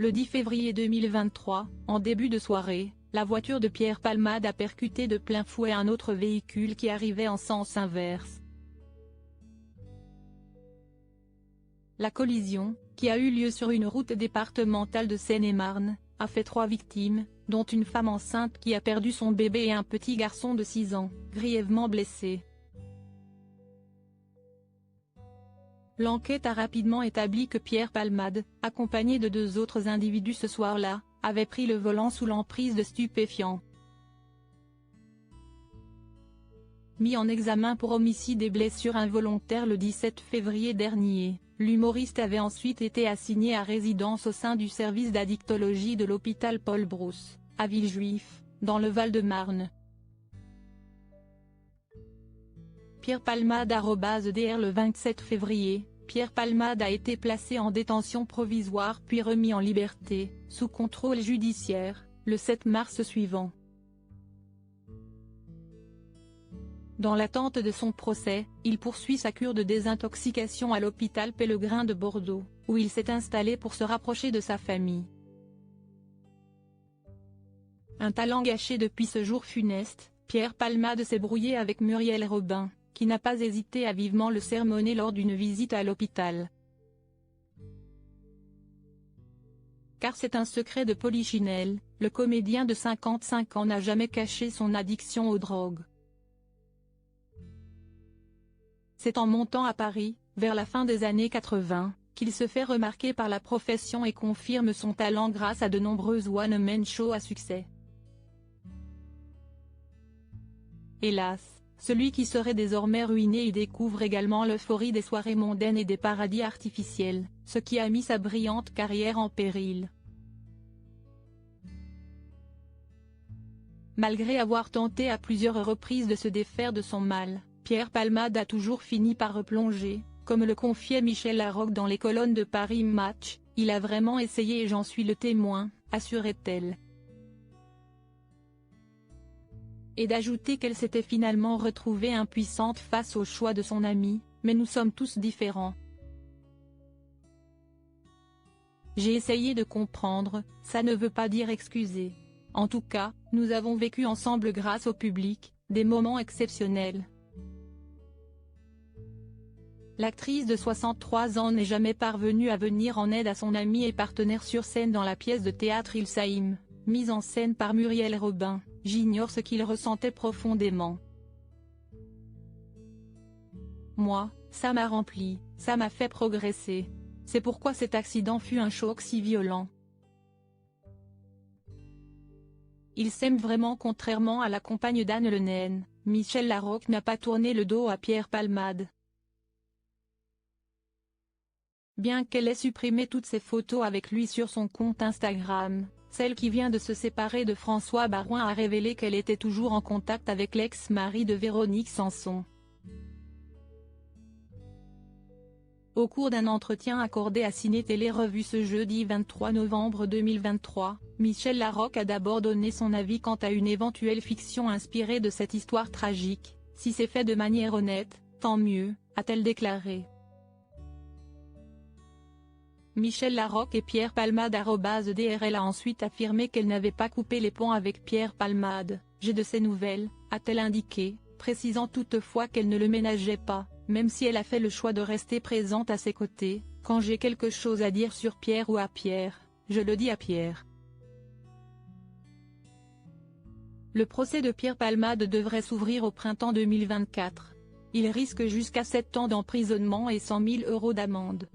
Le 10 février 2023, en début de soirée, la voiture de Pierre Palmade a percuté de plein fouet un autre véhicule qui arrivait en sens inverse. La collision, qui a eu lieu sur une route départementale de Seine-et-Marne, a fait 3 victimes, dont une femme enceinte qui a perdu son bébé et un petit garçon de 6 ans, grièvement blessé. L'enquête a rapidement établi que Pierre Palmade, accompagné de 2 autres individus ce soir-là, avait pris le volant sous l'emprise de stupéfiants. Mis en examen pour homicide et blessure involontaire le 17 février dernier, l'humoriste avait ensuite été assigné à résidence au sein du service d'addictologie de l'hôpital Paul Brousse, à Villejuif, dans le Val-de-Marne. Pierre Palmade @dr Le 27 février, Pierre Palmade a été placé en détention provisoire puis remis en liberté, sous contrôle judiciaire, le 7 mars suivant. Dans l'attente de son procès, il poursuit sa cure de désintoxication à l'hôpital Pellegrin de Bordeaux, où il s'est installé pour se rapprocher de sa famille. Un talent gâché depuis ce jour funeste, Pierre Palmade s'est brouillé avec Muriel Robin, qui n'a pas hésité à vivement le sermonner lors d'une visite à l'hôpital. Car c'est un secret de Polichinelle, le comédien de 55 ans n'a jamais caché son addiction aux drogues. C'est en montant à Paris, vers la fin des années 80, qu'il se fait remarquer par la profession et confirme son talent grâce à de nombreuses one-man shows à succès. Hélas, celui qui serait désormais ruiné y découvre également l'euphorie des soirées mondaines et des paradis artificiels, ce qui a mis sa brillante carrière en péril. Malgré avoir tenté à plusieurs reprises de se défaire de son mal, Pierre Palmade a toujours fini par replonger, comme le confiait Michel Larocque dans les colonnes de Paris Match, « Il a vraiment essayé et j'en suis le témoin », assurait-elle. Et d'ajouter qu'elle s'était finalement retrouvée impuissante face au choix de son ami, mais nous sommes tous différents. J'ai essayé de comprendre, ça ne veut pas dire excuser. En tout cas, nous avons vécu ensemble grâce au public, des moments exceptionnels. L'actrice de 63 ans n'est jamais parvenue à venir en aide à son ami et partenaire sur scène dans la pièce de théâtre Il Saïm, mise en scène par Muriel Robin. J'ignore ce qu'il ressentait profondément. Moi, ça m'a rempli, ça m'a fait progresser. C'est pourquoi cet accident fut un choc si violent. Il s'aime vraiment. Contrairement à la compagne d'Anne Le Naine, Michel Larocque n'a pas tourné le dos à Pierre Palmade. Bien qu'elle ait supprimé toutes ses photos avec lui sur son compte Instagram, celle qui vient de se séparer de François Baroin a révélé qu'elle était toujours en contact avec l'ex-mari de Véronique Sanson. Au cours d'un entretien accordé à Ciné Télé Revue ce jeudi 23 novembre 2023, Michel Larocque a d'abord donné son avis quant à une éventuelle fiction inspirée de cette histoire tragique. « Si c'est fait de manière honnête, tant mieux », a-t-elle déclaré. Michel Larocque et Pierre Palmade @DRL a ensuite affirmé qu'elle n'avait pas coupé les ponts avec Pierre Palmade. « J'ai de ses nouvelles », a-t-elle indiqué, précisant toutefois qu'elle ne le ménageait pas, même si elle a fait le choix de rester présente à ses côtés. « Quand j'ai quelque chose à dire sur Pierre ou à Pierre, je le dis à Pierre. » Le procès de Pierre Palmade devrait s'ouvrir au printemps 2024. Il risque jusqu'à 7 ans d'emprisonnement et 100 000 € d'amende.